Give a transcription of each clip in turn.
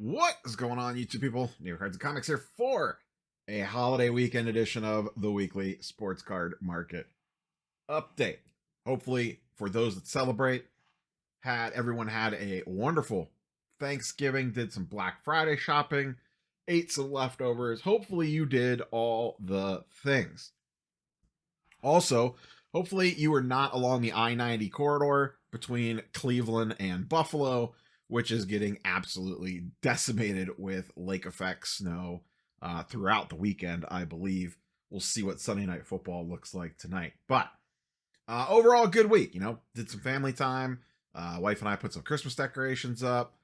What is going on, YouTube people? New Cards and Comics here for a holiday weekend edition of the weekly sports card market update. Hopefully, for those that celebrate, everyone had a wonderful Thanksgiving, did some Black Friday shopping, ate some leftovers. Hopefully, you did all the things. Also, hopefully, you were not along the I-90 corridor between Cleveland and Buffalo, which is getting absolutely decimated with lake effect snow throughout the weekend, I believe. We'll see what Sunday Night Football looks like tonight. But overall, good week. Did some family time. Wife and I put some Christmas decorations up.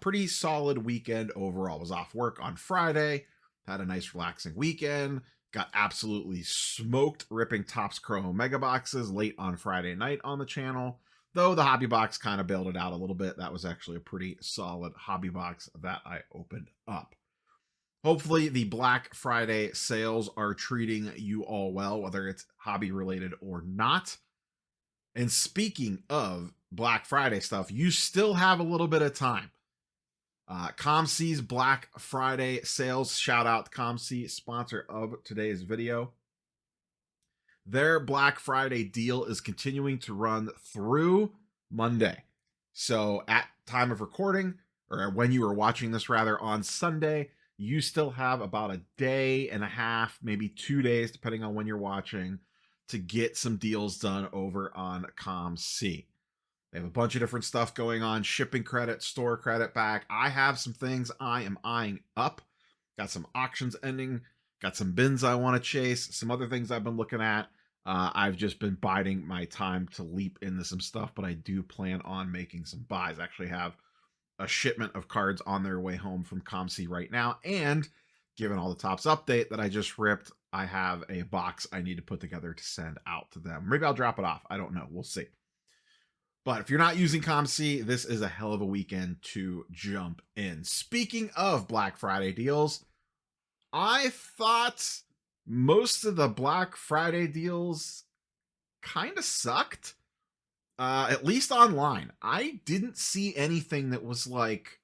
Pretty solid weekend overall. Was off work on Friday. Had a nice relaxing weekend. Got absolutely smoked ripping Topps Chrome Mega Boxes late on Friday night on the channel. Though the hobby box kind of bailed it out a little bit. That was actually a pretty solid hobby box that I opened up. Hopefully the Black Friday sales are treating you all well, whether it's hobby related or not. And speaking of Black Friday stuff, you still have a little bit of time. ComC's Black Friday sales, shout out to ComC, sponsor of today's video. Their Black Friday deal is continuing to run through Monday. So at time of recording, or when you are watching this rather, on Sunday, you still have about a day and a half, maybe 2 days, depending on when you're watching, to get some deals done over on ComC. They have a bunch of different stuff going on, shipping credit, store credit back. I have some things I am eyeing up. Got some auctions ending. Got some bins I want to chase, some other things I've been looking at. I've just been biding my time to leap into some stuff, but I do plan on making some buys. I actually have a shipment of cards on their way home from ComC right now, and given all the Topps update that I just ripped, I have a box I need to put together to send out to them. Maybe I'll drop it off. I don't know. We'll see. But if you're not using ComC, this is a hell of a weekend to jump in. Speaking of Black Friday deals, I thought most of the Black Friday deals kind of sucked, at least online. I didn't see anything that was like,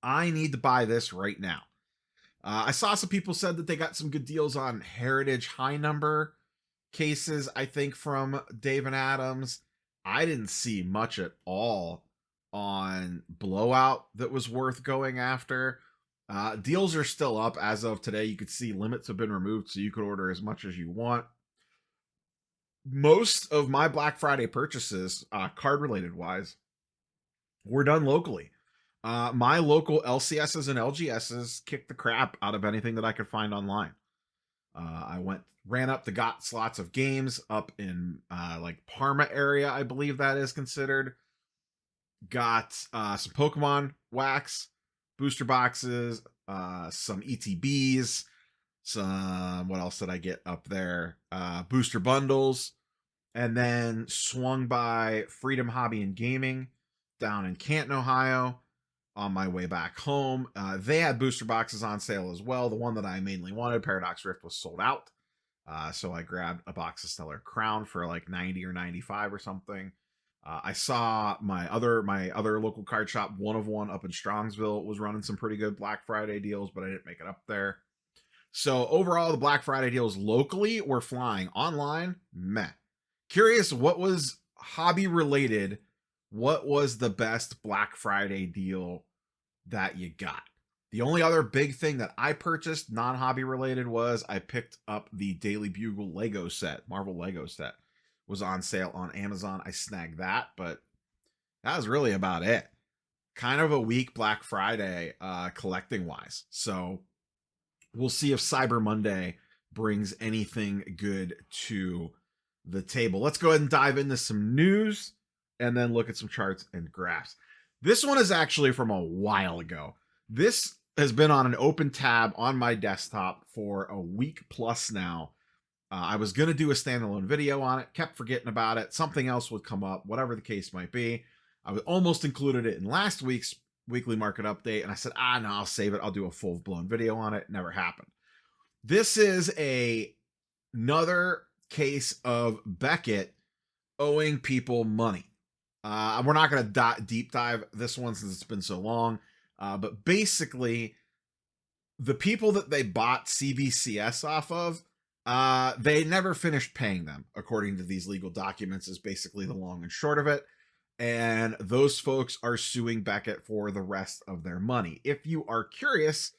I need to buy this right now. I saw some people said that they got some good deals on Heritage high number cases, I think from Dave and Adams. I didn't see much at all on Blowout that was worth going after. Deals are still up as of today. You could see limits have been removed, so you could order as much as you want. Most of my Black Friday purchases, card related wise, were done locally. My local LCSs and LGSs kicked the crap out of anything that I could find online. I ran up the got slots of games up in like Parma area, I believe that is considered. Got some Pokemon wax, booster boxes, some ETBs, some, what else did I get up there? Booster bundles, and then swung by Freedom Hobby and Gaming down in Canton, Ohio on my way back home. They had booster boxes on sale as well. The one that I mainly wanted, Paradox Rift, was sold out. So I grabbed a box of Stellar Crown for like 90 or 95 or something. I saw my other local card shop, One of One up in Strongsville, was running some pretty good Black Friday deals, but I didn't make it up there. So overall, the Black Friday deals locally were flying. Online, meh. Curious, what was hobby related? What was the best Black Friday deal that you got? The only other big thing that I purchased, non-hobby related, was I picked up the Daily Bugle Lego set, Marvel Lego set. Was on sale on Amazon. I snagged that, but that was really about it. Kind of a weak Black Friday collecting wise. So we'll see if Cyber Monday brings anything good to the table. Let's go ahead and dive into some news and then look at some charts and graphs. This one is actually from a while ago. This has been on an open tab on my desktop for a week plus now. I was going to do a standalone video on it, kept forgetting about it. Something else would come up, whatever the case might be. I almost included it in last week's weekly market update, and I said, no, I'll save it. I'll do a full-blown video on it. Never happened. This is another case of Beckett owing people money. We're not going to deep dive this one since it's been so long. But basically, the people that they bought CBCS off of, they never finished paying them, according to these legal documents, is basically the long and short of it. And those folks are suing Beckett for the rest of their money. If you are curious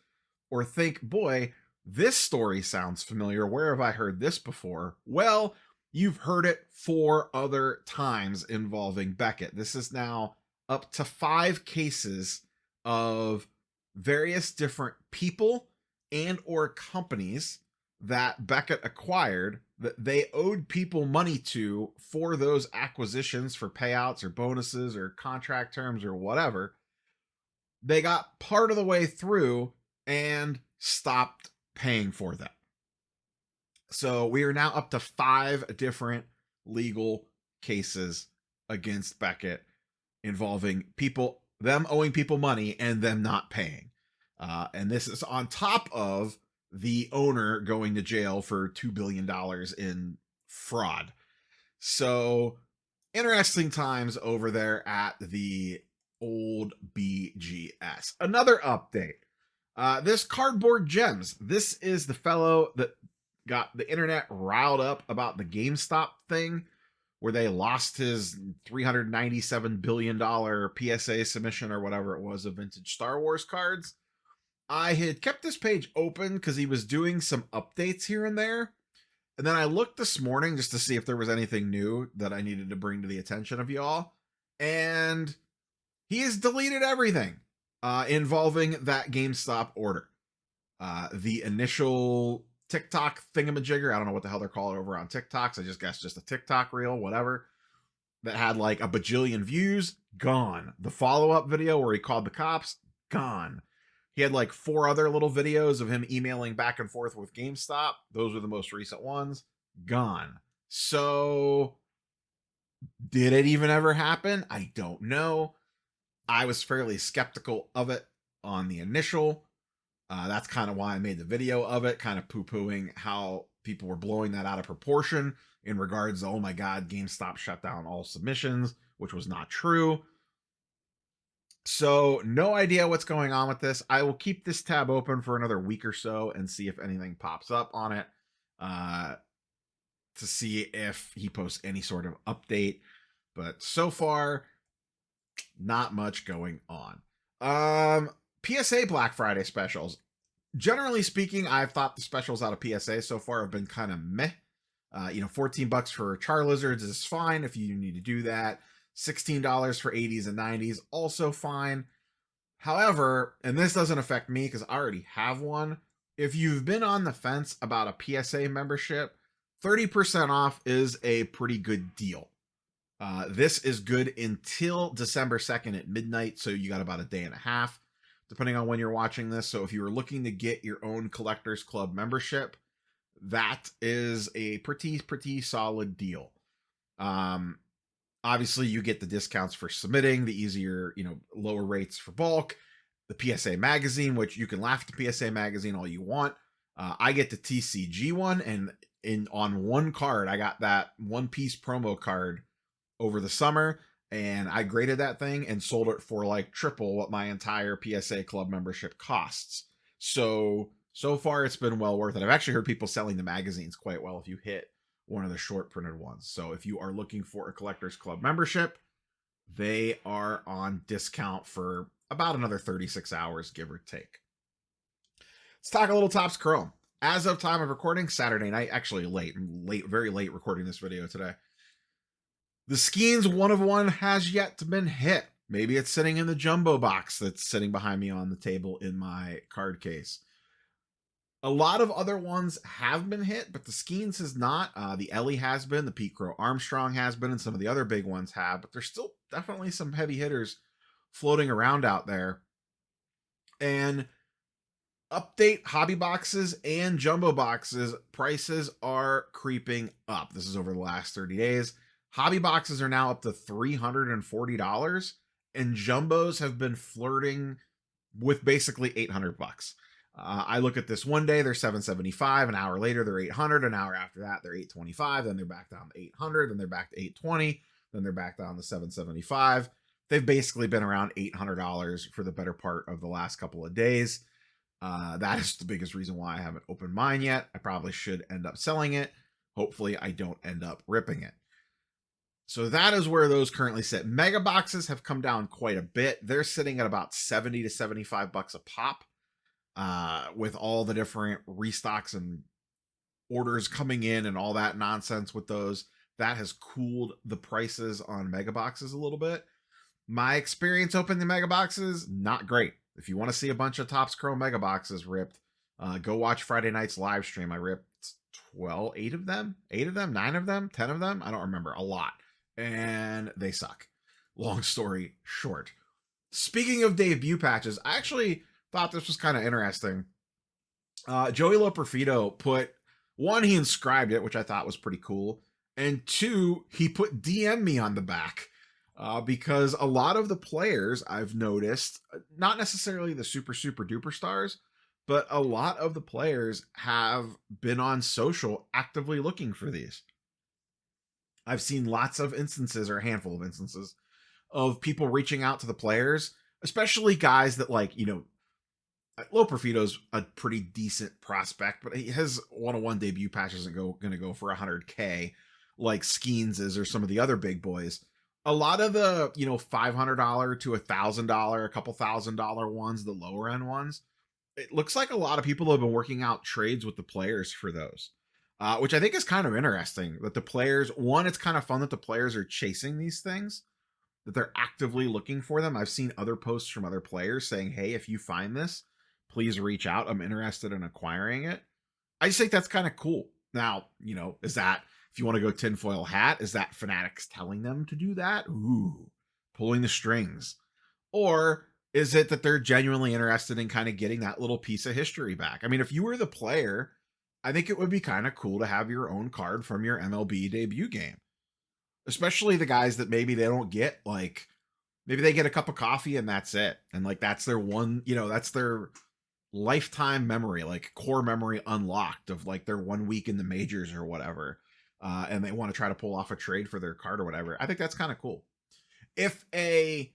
or think, boy, this story sounds familiar, where have I heard this before? Well, you've heard it 4 other times involving Beckett. This is now up to 5 cases of various different people and or companies that Beckett acquired that they owed people money to for those acquisitions, for payouts or bonuses or contract terms or whatever. They got part of the way through and stopped paying for them. So we are now up to 5 different legal cases against Beckett involving people, them owing people money and them not paying. And this is on top of the owner going to jail for $2 billion in fraud. So interesting times over there at the old BGS. Another update. This Cardboard Gems. This is the fellow that got the internet riled up about the GameStop thing, where they lost his $397 billion PSA submission or whatever it was of vintage Star Wars cards. I had kept this page open because he was doing some updates here and there. And then I looked this morning just to see if there was anything new that I needed to bring to the attention of y'all. And he has deleted everything involving that GameStop order. The initial TikTok thingamajigger, I don't know what the hell they're calling over on TikToks. I just guess just a TikTok reel, whatever, that had like a bajillion views, gone. The follow-up video where he called the cops, gone. He had like 4 other little videos of him emailing back and forth with GameStop. Those were the most recent ones. Gone. So did it even ever happen? I don't know. I was fairly skeptical of it on the initial. That's kind of why I made the video of it, kind of poo-pooing how people were blowing that out of proportion in regards to, oh my God, GameStop shut down all submissions, which was not true. So no idea what's going on with this. I will keep this tab open for another week or so and see if anything pops up on it to see if he posts any sort of update. But so far, not much going on. PSA Black Friday specials. Generally speaking, I've thought the specials out of PSA so far have been kind of meh. $14 for Charizards is fine if you need to do that. $16 for 80s and 90s, also fine. However, and this doesn't affect me because I already have one, if you've been on the fence about a PSA membership, 30% off is a pretty good deal. This is good until December 2nd at midnight, so you got about a day and a half, depending on when you're watching this. So if you were looking to get your own Collectors Club membership, that is a pretty solid deal. Obviously, you get the discounts for submitting, the easier, lower rates for bulk, the PSA magazine, which you can laugh at the PSA magazine all you want. I get the TCG one, and on one card, I got that One Piece promo card over the summer, and I graded that thing and sold it for like triple what my entire PSA club membership costs. So far, it's been well worth it. I've actually heard people selling the magazines quite well if you hit one of the short printed ones. So if you are looking for a Collectors Club membership, they are on discount for about another 36 hours, give or take. Let's talk a little Topps Chrome. As of time of recording, Saturday night, actually very late recording this video today. The Skeens 1 of 1 has yet to been hit. Maybe it's sitting in the jumbo box that's sitting behind me on the table in my card case. A lot of other ones have been hit, but the Skeens has not. The Ellie has been, the Pete Crow Armstrong has been, and some of the other big ones have, but there's still definitely some heavy hitters floating around out there. And update, hobby boxes and jumbo boxes prices are creeping up. This is over the last 30 days. Hobby boxes are now up to $340, and jumbos have been flirting with basically $800. I look at this one day, they're $775. An hour later, they're $800. An hour after that, they're $825. Then they're back down to $800. Then they're back to $820. Then they're back down to $775. they've basically been around $800 for the better part of the last couple of days. That is the biggest reason why I haven't opened mine yet. I probably should end up selling it. Hopefully I don't end up ripping it. So that is where those currently sit. Mega boxes have come down quite a bit. They're sitting at about 70 to 75 bucks a pop. With all the different restocks and orders coming in and all that nonsense with those, that has cooled the prices on mega boxes a little bit. My experience opening the mega boxes, not great. If you want to see a bunch of Topps Chrome mega boxes ripped, go watch Friday night's live stream. I ripped 8 of them, 9 of them, 10 of them. I don't remember, a lot. And they suck. Long story short. Speaking of debut patches, I actually thought this was kind of interesting. Joey Loperfido put, one, he inscribed it, which I thought was pretty cool. And 2, he put DM me on the back. Because a lot of the players I've noticed, not necessarily the super duper stars, but a lot of the players have been on social actively looking for these. I've seen lots of instances, or a handful of instances, of people reaching out to the players, especially guys that, like, you know, Loperfido's a pretty decent prospect, but his 101 debut patch isn't going to go for 100K like Skeens is, or some of the other big boys. A lot of the, you know, $500 to $1,000, a couple $1,000 ones, the lower end ones, it looks like a lot of people have been working out trades with the players for those, which I think is kind of interesting. That the players, one, it's kind of fun that the players are chasing these things, that they're actively looking for them. I've seen other posts from other players saying, hey, if you find this, please reach out. I'm interested in acquiring it. I just think that's kind of cool. Now, you know, is that, if you want to go tinfoil hat, is that Fanatics telling them to do that? Ooh, pulling the strings. Or is it that they're genuinely interested in kind of getting that little piece of history back? I mean, if you were the player, I think it would be kind of cool to have your own card from your MLB debut game. Especially the guys that maybe they don't get, like, maybe they get a cup of coffee and that's it. And like, that's their one, you know, that's their lifetime memory, like core memory unlocked of like their 1 week in the majors or whatever. And they want to try to pull off a trade for their card or whatever. I think that's kind of cool. If a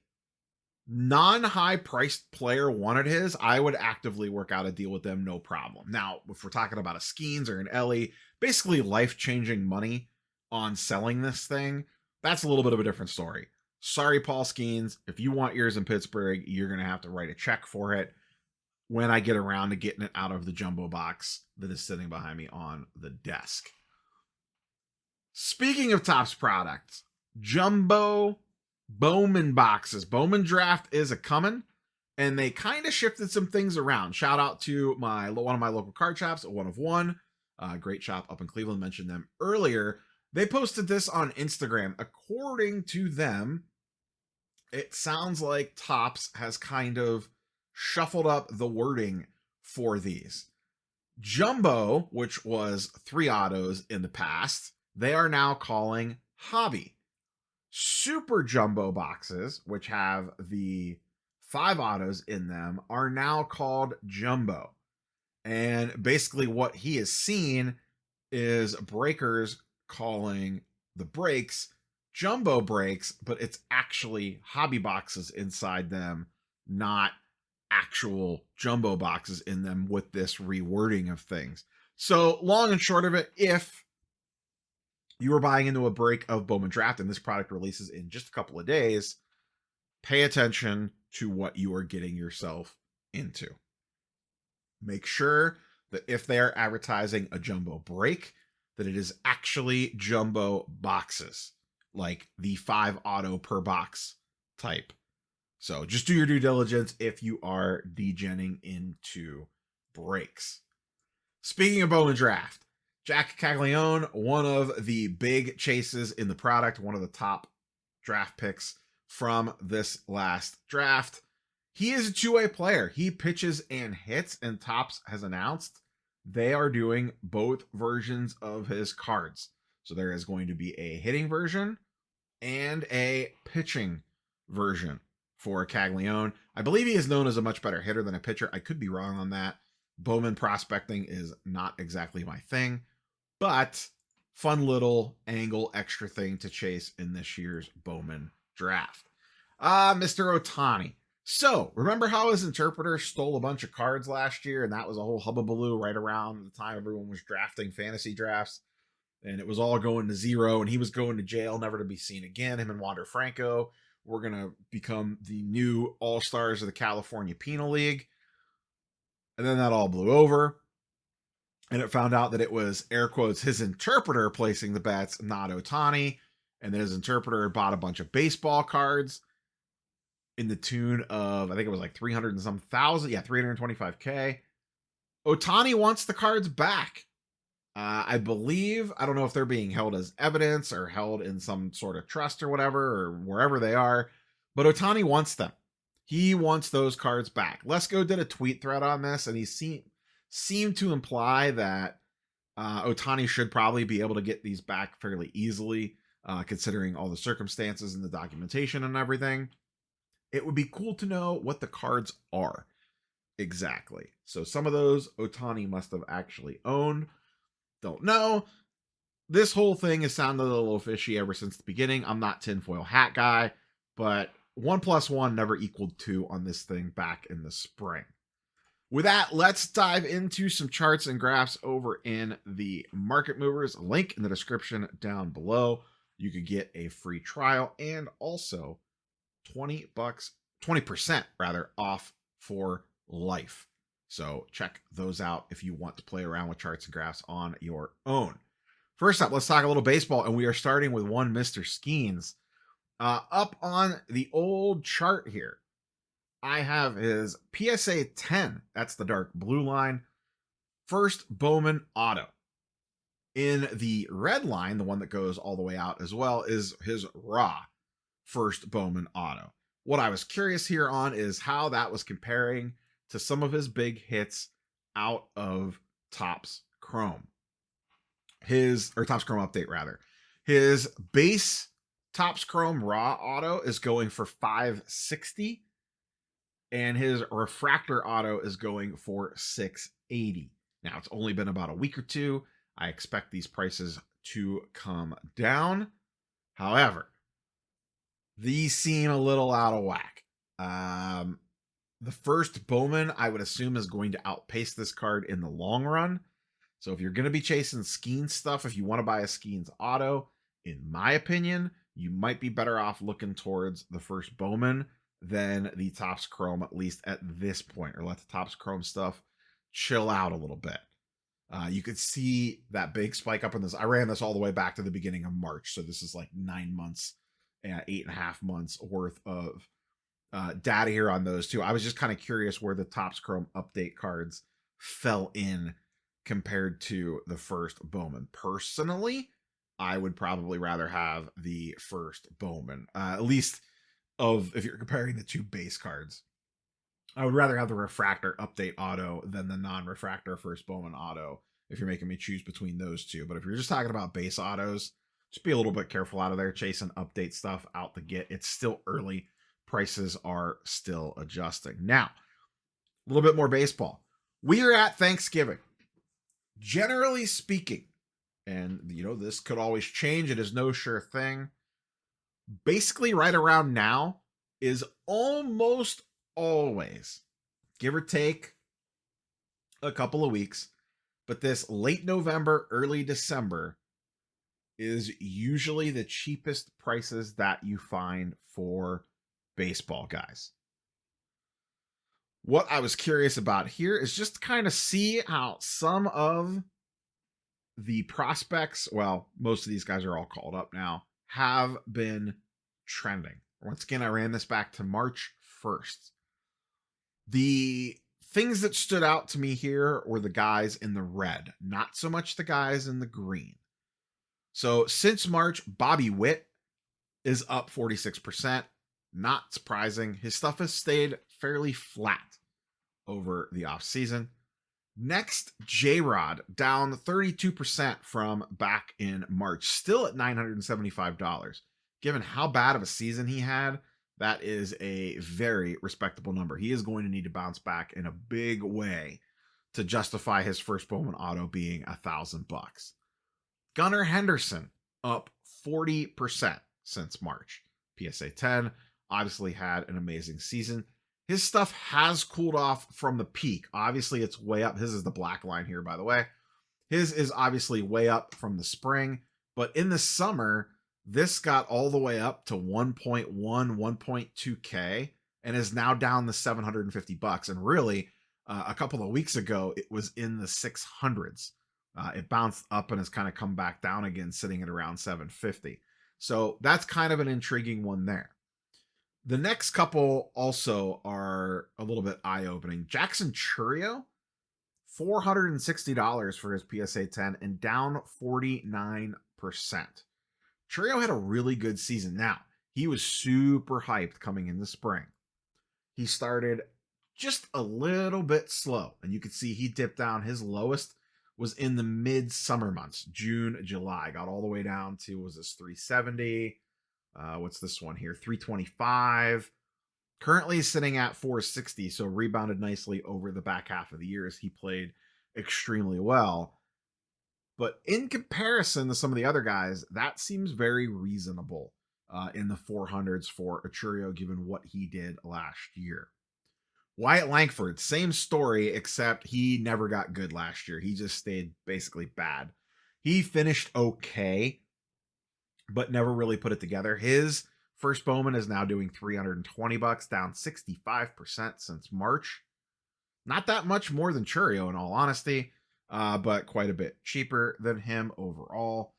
non-high priced player wanted his, I would actively work out a deal with them, no problem. Now, if we're talking about a Skeens or an Ellie, basically life-changing money on selling this thing, that's a little bit of a different story. Sorry, Paul Skeens, if you want yours in Pittsburgh, you're going to have to write a check for it when I get around to getting it out of the jumbo box that is sitting behind me on the desk. Speaking of Topps products, jumbo Bowman boxes. Bowman Draft is a coming, and they kind of shifted some things around. Shout out to one of my local card shops, One of One, great shop up in Cleveland, mentioned them earlier. They posted this on Instagram. According to them, it sounds like Topps has kind of shuffled up the wording for these. Jumbo, which was 3 autos in the past, they are now calling hobby. Super jumbo boxes, which have the 5 autos in them, are now called jumbo. And basically what he has seen is breakers calling the breaks jumbo breaks, but it's actually hobby boxes inside them, not actual jumbo boxes in them, with this rewording of things. So long and short of it, if you are buying into a break of Bowman Draft and this product releases in just a couple of days, pay attention to what you are getting yourself into. Make sure that if they are advertising a jumbo break, that it is actually jumbo boxes, like the 5 auto per box type. So just do your due diligence if you are degenning into breaks. Speaking of Bowman Draft, Jack Caglione, one of the big chases in the product, one of the top draft picks from this last draft. He is a two-way player. He pitches and hits, and Topps has announced they are doing both versions of his cards. So there is going to be a hitting version and a pitching version for Caglione. I believe he is known as a much better hitter than a pitcher. I could be wrong on that. Bowman prospecting is not exactly my thing, but fun little angle extra thing to chase in this year's Bowman Draft. Mr. Ohtani. So, remember how his interpreter stole a bunch of cards last year, and that was a whole hubbubaloo right around the time everyone was drafting fantasy drafts, and it was all going to zero, and he was going to jail, never to be seen again. Him and Wander Franco were going to become the new all-stars of the California Penal League, and then that all blew over, and it found out that it was, air quotes, his interpreter placing the bets, not Ohtani, and that his interpreter bought a bunch of baseball cards in the tune of, I think it was like 300 and some thousand. Yeah, 325K. Ohtani wants the cards back. I believe, I don't know if they're being held as evidence or held in some sort of trust or whatever, or wherever they are, but Ohtani wants them. He wants those cards back. Lesko did a tweet thread on this, and he seemed to imply that Ohtani should probably be able to get these back fairly easily, considering all the circumstances and the documentation and everything. It would be cool to know what the cards are exactly. So some of those Ohtani must have actually owned. Don't know. This whole thing has sounded a little fishy ever since the beginning. I'm not tinfoil hat guy, but 1 + 1 never equaled 2 on this thing back in the spring. With that, let's dive into some charts and graphs over in the Market Movers. Link in the description down below. You could get a free trial and also $20 rather off for life. So check those out if you want to play around with charts and graphs on your own. First up, let's talk a little baseball, and we are starting with one Mr. Skeens. Up on the old chart here, I have his PSA 10. That's the dark blue line. First Bowman auto. In the red line, the one that goes all the way out as well, is his raw first Bowman auto. What I was curious here on is how that was comparing to some of his big hits out of Topps Chrome. Topps Chrome Update rather. His base Topps Chrome raw auto is going for $560, and his refractor auto is going for $680. Now, it's only been about a week or two. I expect these prices to come down. However, these seem a little out of whack. The first Bowman, I would assume, is going to outpace this card in the long run. So if you're going to be chasing Skeens stuff, if you want to buy a Skeens auto, in my opinion, you might be better off looking towards the first Bowman than the Topps Chrome, at least at this point, or let the Topps Chrome stuff chill out a little bit. You could see that big spike up in this. I ran this all the way back to the beginning of March. So this is like 9 months, 8.5 months worth of data here on those two. I was just kind of curious where the Topps Chrome update cards fell in compared to the first Bowman. Personally, I would probably rather have the first Bowman, at least if you're comparing the two base cards. I would rather have the refractor update auto than the non-refractor first Bowman auto if you're making me choose between those two. But if you're just talking about base autos, just be a little bit careful out of there chasing update stuff out the gate. It's still early. Prices are still adjusting. Now, a little bit more baseball. We are at Thanksgiving. Generally speaking, and this could always change. It is no sure thing. Basically, right around now is almost always, give or take a couple of weeks, but this late November, early December is usually the cheapest prices that you find for baseball guys. What I was curious about here is just to kind of see how some of the prospects, well, most of these guys are all called up now, have been trending. Once again, I ran this back to March 1st. The things that stood out to me here were the guys in the red, not so much the guys in the green. So since March, Bobby Witt is up 46%. Not surprising. His stuff has stayed fairly flat over the offseason. Next, J-Rod down 32% from back in March, still at $975. Given how bad of a season he had, that is a very respectable number. He is going to need to bounce back in a big way to justify his first Bowman auto being $1,000. Gunnar Henderson up 40% since March. PSA 10. obviously had an amazing season. His stuff has cooled off from the peak. Obviously, it's way up. His is the black line here, by the way. His is obviously way up from the spring, but in the summer, this got all the way up to 1.1, 1.2K, and is now down to $750. And really, a couple of weeks ago, it was in the 600s. It bounced up and has kind of come back down again, sitting at around 750. So that's kind of an intriguing one there. The next couple also are a little bit eye-opening. Jackson Chourio, $460 for his PSA 10 and down 49%. Chourio had a really good season. Now, he was super hyped coming in the spring. He started just a little bit slow, and you could see he dipped down. His lowest was in the mid-summer months, June, July. Got all the way down to, was this 370? What's this one here? 325. Currently sitting at 460, so rebounded nicely over the back half of the year as he played extremely well. But in comparison to some of the other guys, that seems very reasonable in the 400s for Chourio, given what he did last year. Wyatt Langford, same story, except he never got good last year. He just stayed basically bad. He finished okay, but never really put it together. His first Bowman is now doing $320, down 65% since March. Not that much more than Chourio, in all honesty, but quite a bit cheaper than him overall.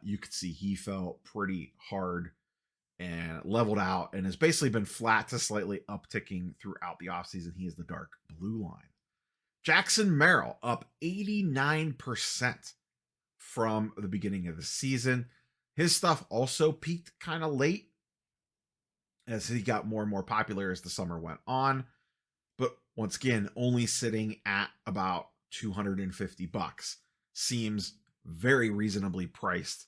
You could see he fell pretty hard and leveled out and has basically been flat to slightly upticking throughout the offseason. He is the dark blue line. Jackson Merrill up 89% from the beginning of the season. His stuff also peaked kind of late as he got more and more popular as the summer went on. But once again, only sitting at about $250 seems very reasonably priced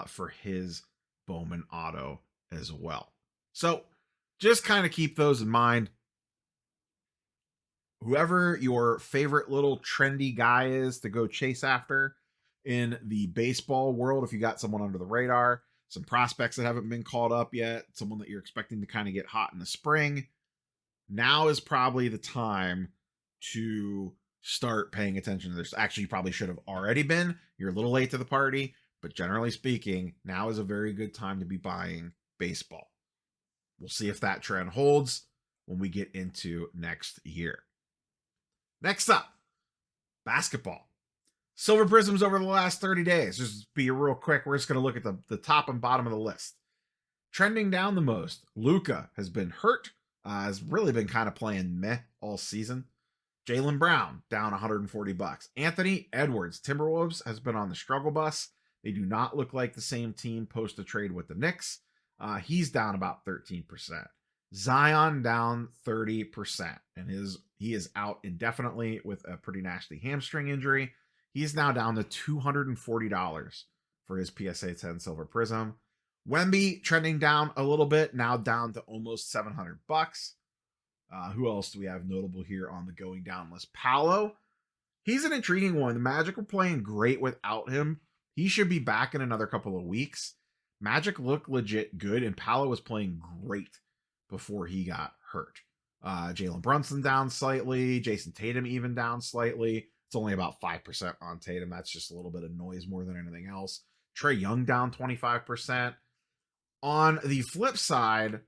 for his Bowman auto as well. So just kind of keep those in mind. Whoever your favorite little trendy guy is to go chase after in the baseball world, if you got someone under the radar, some prospects that haven't been called up yet, someone that you're expecting to kind of get hot in the spring, now is probably the time to start paying attention to this. Actually, you probably should have already been. You're a little late to the party, but generally speaking, now is a very good time to be buying baseball. We'll see if that trend holds when we get into next year. Next up, basketball. Silver Prisms over the last 30 days. Just be real quick. We're just going to look at the top and bottom of the list. Trending down the most, Luka has been hurt. Has really been kind of playing meh all season. Jaylen Brown down $140. Anthony Edwards, Timberwolves, has been on the struggle bus. They do not look like the same team post a trade with the Knicks. He's down about 13%. Zion down 30%, and he is out indefinitely with a pretty nasty hamstring injury. He's now down to $240 for his PSA 10 Silver Prism. Wemby trending down a little bit, now down to almost $700. Who else do we have notable here on the going down list? Paolo. He's an intriguing one. The Magic were playing great without him. He should be back in another couple of weeks. Magic looked legit good, and Paolo was playing great before he got hurt. Jalen Brunson down slightly. Jason Tatum even down slightly. It's only about 5% on Tatum. That's just a little bit of noise more than anything else. Trae Young down 25%. On the flip side,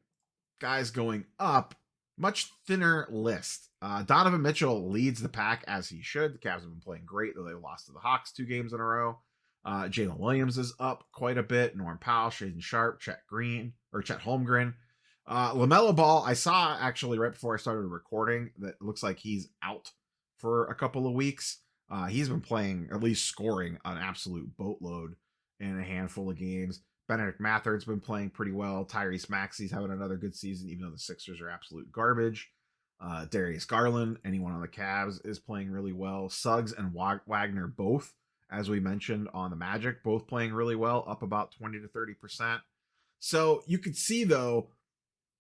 guys going up, much thinner list. Donovan Mitchell leads the pack as he should. The Cavs have been playing great, though they lost to the Hawks 2 games in a row. Jalen Williams is up quite a bit. Norm Powell, Shaden Sharp, Chet Holmgren. LaMelo Ball, I saw actually right before I started recording that looks like he's out for a couple of weeks. He's been playing, at least scoring, an absolute boatload in a handful of games. Benedict Mathurin's been playing pretty well. Tyrese Maxey's having another good season, even though the Sixers are absolute garbage. Darius Garland, anyone on the Cavs, is playing really well. Suggs and Wagner both, as we mentioned on the Magic, both playing really well, up about 20 to 30%. So you could see, though,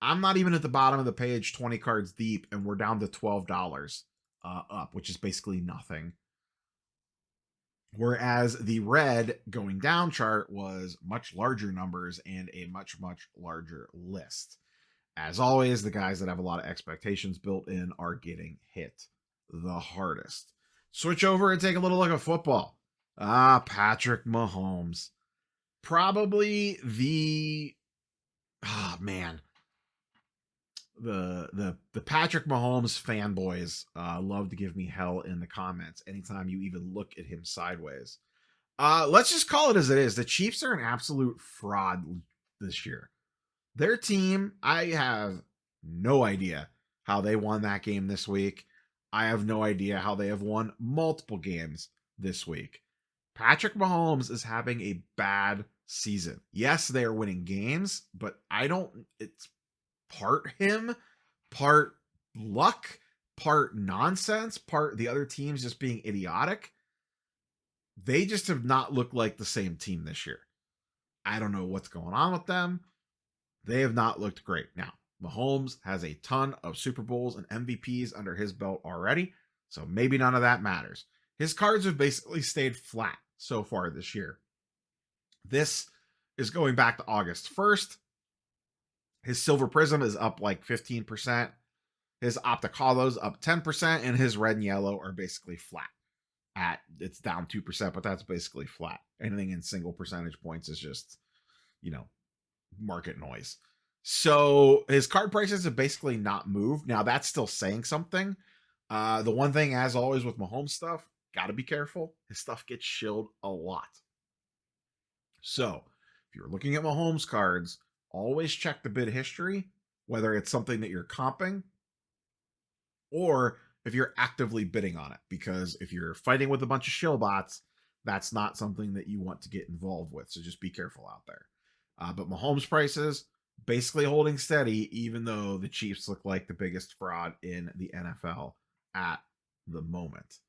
I'm not even at the bottom of the page 20 cards deep, and we're down to $12 up, which is basically nothing. Whereas the red going down chart was much larger numbers and a much, much larger list. As always, the guys that have a lot of expectations built in are getting hit the hardest. Switch over and take a little look at football. Patrick Mahomes. Probably the the Patrick Mahomes fanboys love to give me hell in the comments anytime you even look at him sideways. Let's just call it as it is. The Chiefs are an absolute fraud this year. Their team, I have no idea how they won that game this week. I have no idea how they have won multiple games this week. Patrick Mahomes is having a bad season. Yes, they are winning games, but it's part him, part luck, part nonsense, part the other teams just being idiotic. They just have not looked like the same team this year. I don't know what's going on with them. They have not looked great. Now, Mahomes has a ton of Super Bowls and MVPs under his belt already, so maybe none of that matters. His cards have basically stayed flat so far this year. This is going back to August 1st. His Silver Prism is up like 15%. His Optic Hollows up 10%, and his Red and Yellow are basically flat. It's down 2%, but that's basically flat. Anything in single percentage points is just, market noise. So his card prices have basically not moved. Now that's still saying something. The one thing, as always with Mahomes stuff, got to be careful. His stuff gets shilled a lot. So if you're looking at Mahomes cards, always check the bid history, whether it's something that you're comping or if you're actively bidding on it. Because if you're fighting with a bunch of shill bots, that's not something that you want to get involved with. So just be careful out there. But Mahomes prices basically holding steady, even though the Chiefs look like the biggest fraud in the NFL at the moment.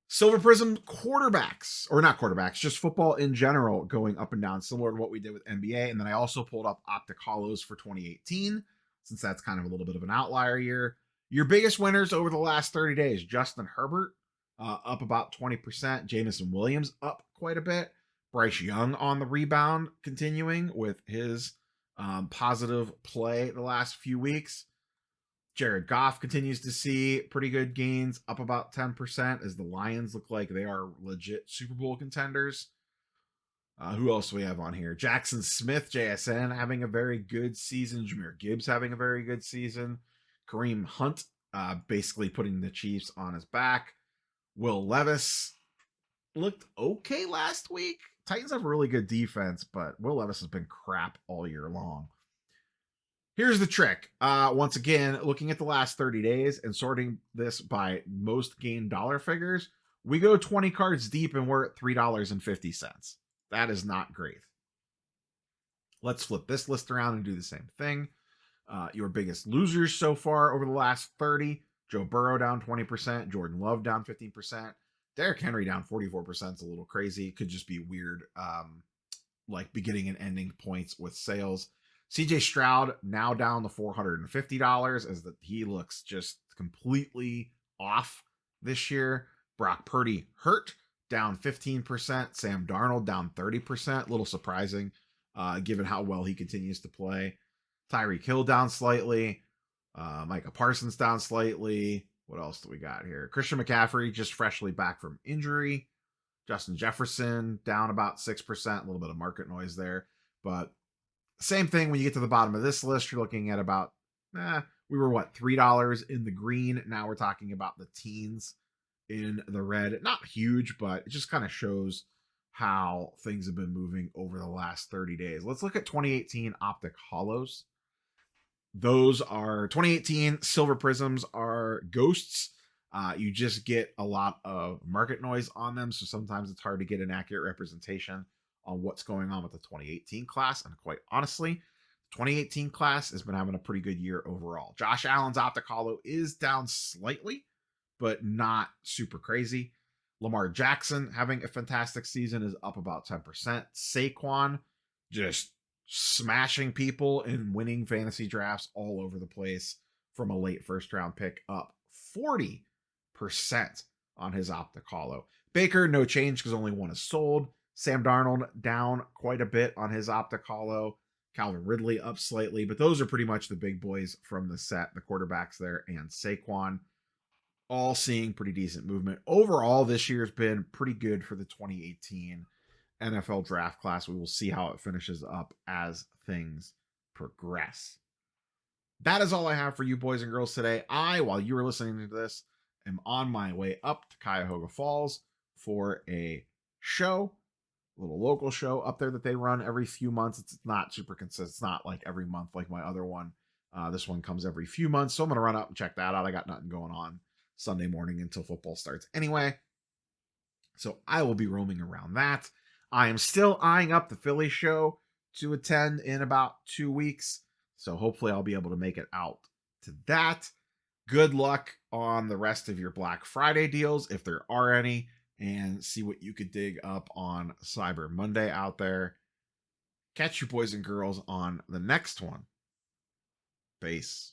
Silver Prism quarterbacks, or not quarterbacks, just football in general, going up and down, similar to what we did with NBA. And then I also pulled up Optic Hollows for 2018, since that's kind of a little bit of an outlier year. Your biggest winners over the last 30 days, Justin Herbert, up about 20%. Jameson Williams up quite a bit. Bryce Young on the rebound, continuing with his positive play the last few weeks. Jared Goff continues to see pretty good gains, up about 10%, as the Lions look like they are legit Super Bowl contenders. Who else do we have on here? Jackson Smith, JSN, having a very good season. Jahmyr Gibbs having a very good season. Kareem Hunt basically putting the Chiefs on his back. Will Levis looked okay last week. Titans have a really good defense, but Will Levis has been crap all year long. Here's the trick. Once again, looking at the last 30 days and sorting this by most gained dollar figures, we go 20 cards deep and we're at $3.50. That is not great. Let's flip this list around and do the same thing. Your biggest losers so far over the last 30, Joe Burrow down 20%, Jordan Love down 15%, Derrick Henry down 44% is a little crazy. It could just be weird, like beginning and ending points with sales. CJ Stroud now down to $450 as he looks just completely off this year. Brock Purdy hurt, down 15%. Sam Darnold down 30%. A little surprising, given how well he continues to play. Tyreek Hill down slightly. Micah Parsons down slightly. What else do we got here? Christian McCaffrey just freshly back from injury. Justin Jefferson down about 6%. A little bit of market noise there. But same thing when you get to the bottom of this list. You're looking at about, we were $3 in the green. Now we're talking about the teens in the red. Not huge, but it just kind of shows how things have been moving over the last 30 days. Let's look at 2018 Optic Hollows. Those are 2018 Silver Prisms are ghosts. You just get a lot of market noise on them, so sometimes it's hard to get an accurate representation on what's going on with the 2018 class. And quite honestly, the 2018 class has been having a pretty good year overall. Josh Allen's Optic Hollow is down slightly, but not super crazy. Lamar Jackson having a fantastic season is up about 10%. Saquon just smashing people and winning fantasy drafts all over the place from a late first round pick, up 40% on his Optic Hollow. Baker, no change because only one is sold. Sam Darnold down quite a bit on his Optic Hollow. Calvin Ridley up slightly, but those are pretty much the big boys from the set, the quarterbacks there, and Saquon, all seeing pretty decent movement. Overall, this year's been pretty good for the 2018 NFL draft class. We will see how it finishes up as things progress. That is all I have for you boys and girls today. While you were listening to this, am on my way up to Cuyahoga Falls for a show, a little local show up there that they run every few months. It's not super consistent. It's not like every month like my other one. This one comes every few months, so I'm going to run up and check that out. I got nothing going on Sunday morning until football starts anyway, so I will be roaming around that. I am still eyeing up the Philly show to attend in about 2 weeks, so hopefully I'll be able to make it out to that. Good luck on the rest of your Black Friday deals, if there are any, and see what you could dig up on Cyber Monday out there. Catch you boys and girls on the next one. Peace.